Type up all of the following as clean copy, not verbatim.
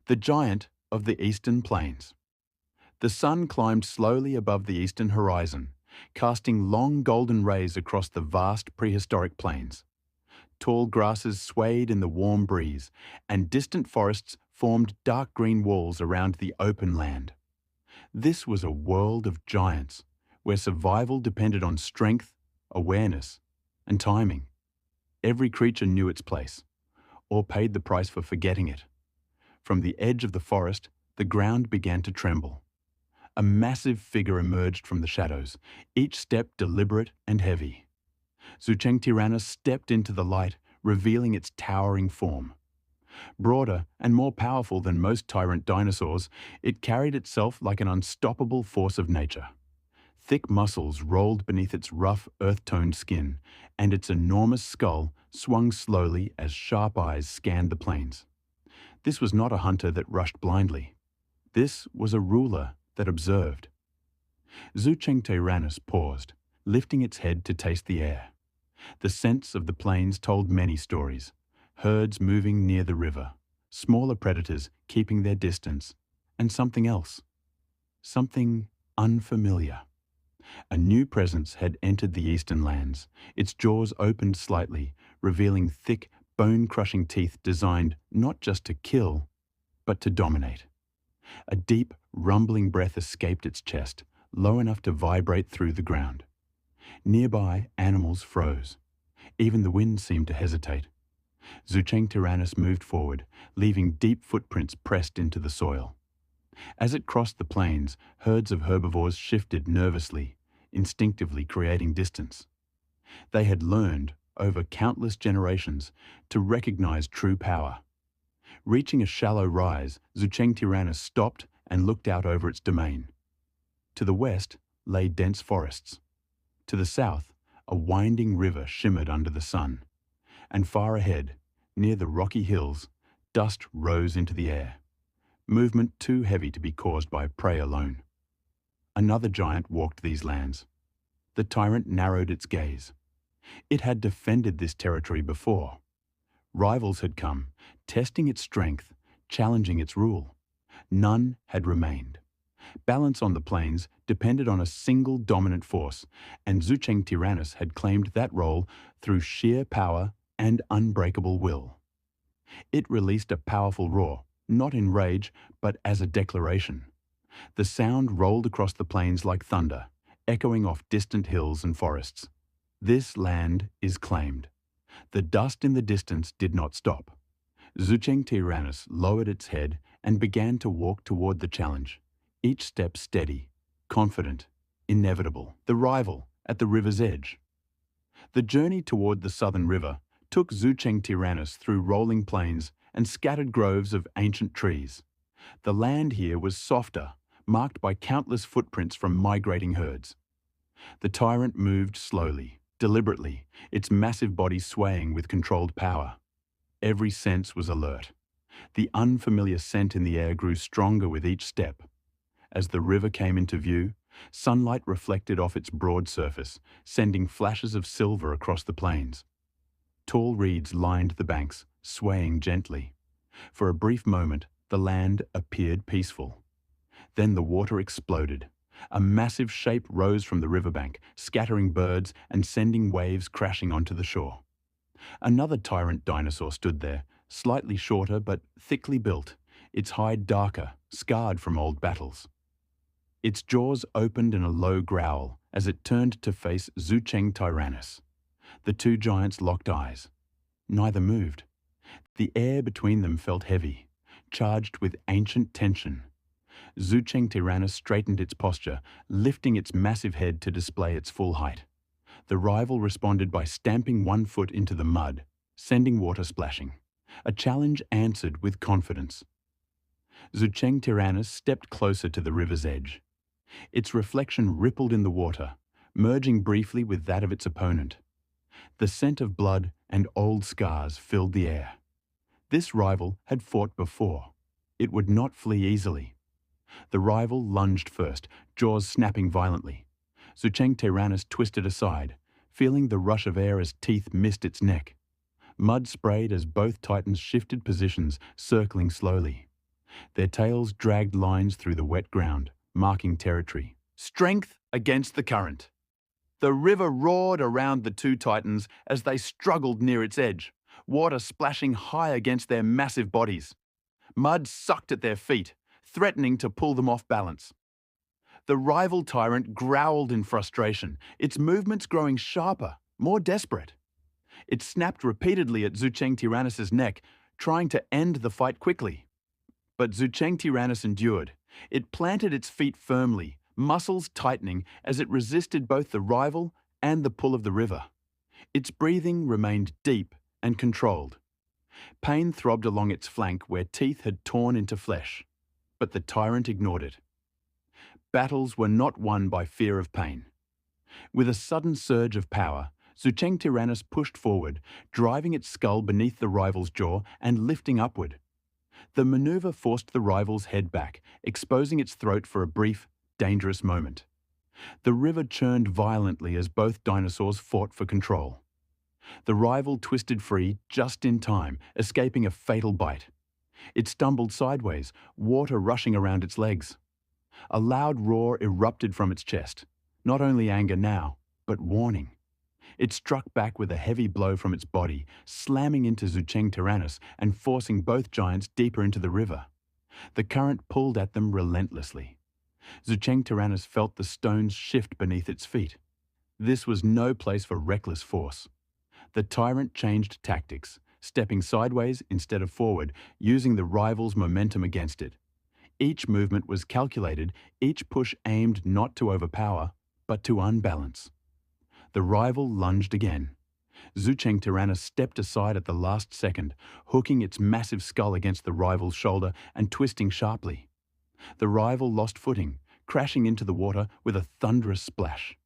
the giant of the eastern plains. The sun climbed slowly above the eastern horizon, casting long golden rays across the vast prehistoric plains. Tall grasses swayed in the warm breeze, and distant forests formed dark green walls around the open land. This was a world of giants, where survival depended on strength, awareness, and timing. Every creature knew its place, or paid the price for forgetting it. From the edge of the forest, the ground began to tremble. A massive figure emerged from the shadows, each step deliberate and heavy. Zuchengtyrannus stepped into the light, revealing its towering form. Broader and more powerful than most tyrant dinosaurs, it carried itself like an unstoppable force of nature. Thick muscles rolled beneath its rough, earth-toned skin, and its enormous skull swung slowly as sharp eyes scanned the plains. This was not a hunter that rushed blindly. This was a ruler that observed. Zuchengtyrannus paused, lifting its head to taste the air. The scents of the plains told many stories. Herds moving near the river, smaller predators keeping their distance, and something else. Something unfamiliar. A new presence had entered the eastern lands. Its jaws opened slightly, revealing thick, bone-crushing teeth designed not just to kill, but to dominate. A deep, rumbling breath escaped its chest, low enough to vibrate through the ground. Nearby, animals froze. Even the wind seemed to hesitate. Zuchengtyrannus moved forward, leaving deep footprints pressed into the soil. As it crossed the plains, herds of herbivores shifted nervously, instinctively creating distance. They had learned, over countless generations, to recognize true power. Reaching a shallow rise, Zuchengtyrannus stopped and looked out over its domain. To the west lay dense forests. To the south, a winding river shimmered under the sun. And far ahead, near the rocky hills, dust rose into the air, movement too heavy to be caused by prey alone. Another giant walked these lands. The tyrant narrowed its gaze. It had defended this territory before. Rivals had come, testing its strength, challenging its rule. None had remained. Balance on the plains depended on a single dominant force, and Zuchengtyrannus had claimed that role through sheer power and unbreakable will. It released a powerful roar, not in rage, but as a declaration. The sound rolled across the plains like thunder, echoing off distant hills and forests. This land is claimed. The dust in the distance did not stop. Zuchengtyrannus lowered its head and began to walk toward the challenge, each step steady, confident, inevitable. The rival at the river's edge. The journey toward the southern river took Zuchengtyrannus through rolling plains and scattered groves of ancient trees. The land here was softer, marked by countless footprints from migrating herds. The tyrant moved slowly, deliberately, its massive body swaying with controlled power. Every sense was alert. The unfamiliar scent in the air grew stronger with each step. As the river came into view, sunlight reflected off its broad surface, sending flashes of silver across the plains. Tall reeds lined the banks, swaying gently. For a brief moment, the land appeared peaceful. Then the water exploded. A massive shape rose from the riverbank, scattering birds and sending waves crashing onto the shore. Another tyrant dinosaur stood there, slightly shorter but thickly built, its hide darker, scarred from old battles. Its jaws opened in a low growl as it turned to face Zuchengtyrannus. The two giants locked eyes. Neither moved. The air between them felt heavy, charged with ancient tension. Zuchengtyrannus straightened its posture, lifting its massive head to display its full height. The rival responded by stamping one foot into the mud, sending water splashing. A challenge answered with confidence. Zuchengtyrannus stepped closer to the river's edge. Its reflection rippled in the water, merging briefly with that of its opponent. The scent of blood and old scars filled the air. This rival had fought before. It would not flee easily. The rival lunged first, jaws snapping violently. Zuchengtyrannus twisted aside, feeling the rush of air as teeth missed its neck. Mud sprayed as both titans shifted positions, circling slowly. Their tails dragged lines through the wet ground, marking territory. Strength against the current. The river roared around the two titans as they struggled near its edge, water splashing high against their massive bodies. Mud sucked at their feet, threatening to pull them off balance. The rival tyrant growled in frustration, its movements growing sharper, more desperate. It snapped repeatedly at Zuchengtyrannus's neck, trying to end the fight quickly. But Zuchengtyrannus endured. It planted its feet firmly, muscles tightening as it resisted both the rival and the pull of the river. Its breathing remained deep and controlled. Pain throbbed along its flank where teeth had torn into flesh, but the tyrant ignored it. Battles were not won by fear of pain. With a sudden surge of power, Zuchengtyrannus pushed forward, driving its skull beneath the rival's jaw and lifting upward. The maneuver forced the rival's head back, exposing its throat for a brief, dangerous moment. The river churned violently as both dinosaurs fought for control. The rival twisted free just in time, escaping a fatal bite. It stumbled sideways, water rushing around its legs. A loud roar erupted from its chest, not only anger now, but warning. It struck back with a heavy blow from its body, slamming into Zuchengtyrannus and forcing both giants deeper into the river. The current pulled at them relentlessly. Zuchengtyrannus felt the stones shift beneath its feet. This was no place for reckless force. The tyrant changed tactics, stepping sideways instead of forward, using the rival's momentum against it. Each movement was calculated, each push aimed not to overpower, but to unbalance. The rival lunged again. Zuchengtyrannus stepped aside at the last second, hooking its massive skull against the rival's shoulder and twisting sharply. The rival lost footing, crashing into the water with a thunderous splash.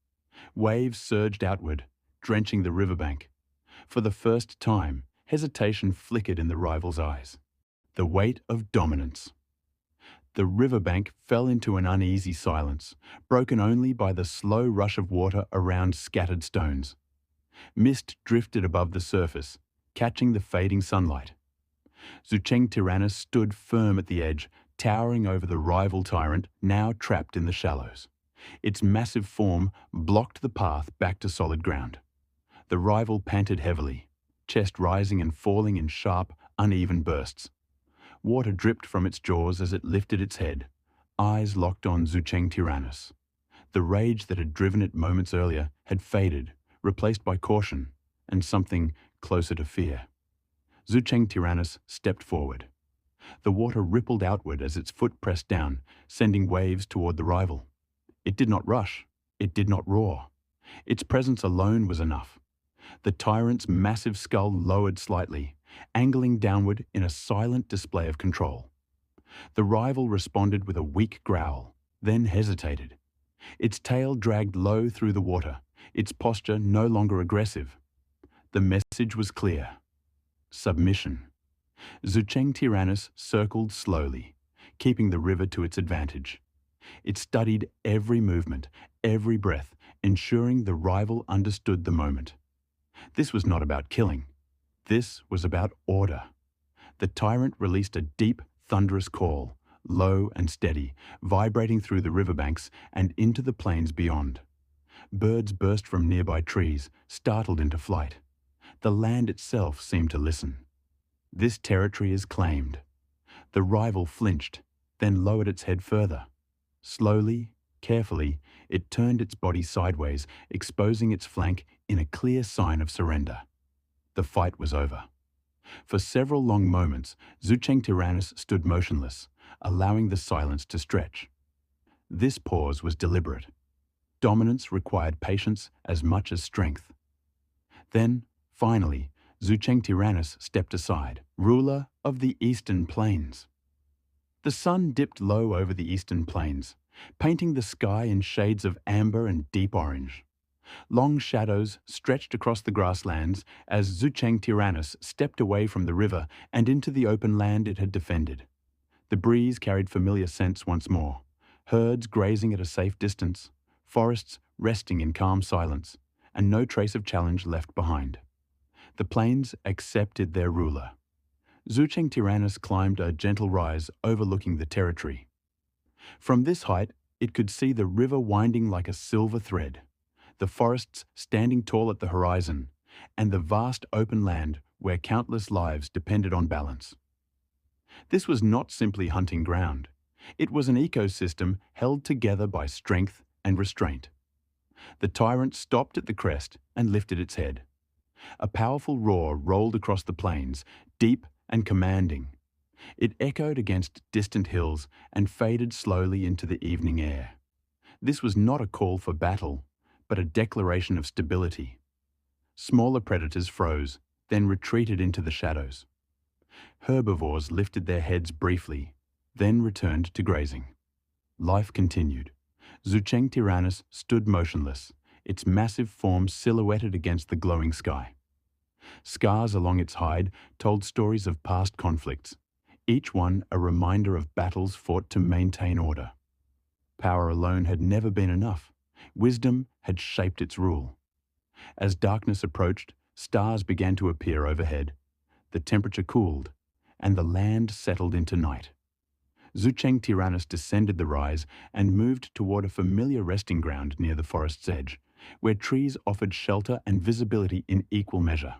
Waves surged outward, drenching the riverbank. For the first time, hesitation flickered in the rival's eyes. The weight of dominance. The riverbank fell into an uneasy silence, broken only by the slow rush of water around scattered stones. Mist drifted above the surface, catching the fading sunlight. Zuchengtyrannus stood firm at the edge, towering over the rival tyrant, now trapped in the shallows. Its massive form blocked the path back to solid ground. The rival panted heavily, chest rising and falling in sharp, uneven bursts. Water dripped from its jaws as it lifted its head, eyes locked on Zuchengtyrannus. The rage that had driven it moments earlier had faded, replaced by caution and something closer to fear. Zuchengtyrannus stepped forward. The water rippled outward as its foot pressed down, sending waves toward the rival. It did not rush. It did not roar. Its presence alone was enough. The tyrant's massive skull lowered slightly, angling downward in a silent display of control. The rival responded with a weak growl, then hesitated. Its tail dragged low through the water, its posture no longer aggressive. The message was clear. Submission. Zuchengtyrannus circled slowly, keeping the river to its advantage. It studied every movement, every breath, ensuring the rival understood the moment. This was not about killing. This was about order. The tyrant released a deep, thunderous call, low and steady, vibrating through the riverbanks and into the plains beyond. Birds burst from nearby trees, startled into flight. The land itself seemed to listen. This territory is claimed. The rival flinched, then lowered its head further. Slowly, carefully, it turned its body sideways, exposing its flank in a clear sign of surrender. The fight was over. For several long moments, Zuchengtyrannus stood motionless, allowing the silence to stretch. This pause was deliberate. Dominance required patience as much as strength. Then, finally, Zuchengtyrannus stepped aside, ruler of the eastern plains. The sun dipped low over the eastern plains, painting the sky in shades of amber and deep orange. Long shadows stretched across the grasslands as Zuchengtyrannus stepped away from the river and into the open land it had defended. The breeze carried familiar scents once more, herds grazing at a safe distance, forests resting in calm silence, and no trace of challenge left behind. The plains accepted their ruler. Zuchengtyrannus climbed a gentle rise overlooking the territory. From this height, it could see the river winding like a silver thread, the forests standing tall at the horizon, and the vast open land where countless lives depended on balance. This was not simply hunting ground. It was an ecosystem held together by strength and restraint. The Tyrant stopped at the crest and lifted its head. A powerful roar rolled across the plains, deep and commanding. It echoed against distant hills and faded slowly into the evening air. This was not a call for battle, but a declaration of stability. Smaller predators froze, then retreated into the shadows. Herbivores lifted their heads briefly, then returned to grazing. Life continued. Zuchengtyrannus stood motionless, its massive form silhouetted against the glowing sky. Scars along its hide told stories of past conflicts, each one a reminder of battles fought to maintain order. Power alone had never been enough. Wisdom had shaped its rule. As darkness approached, stars began to appear overhead. The temperature cooled, and the land settled into night. Zuchengtyrannus descended the rise and moved toward a familiar resting ground near the forest's edge, where trees offered shelter and visibility in equal measure.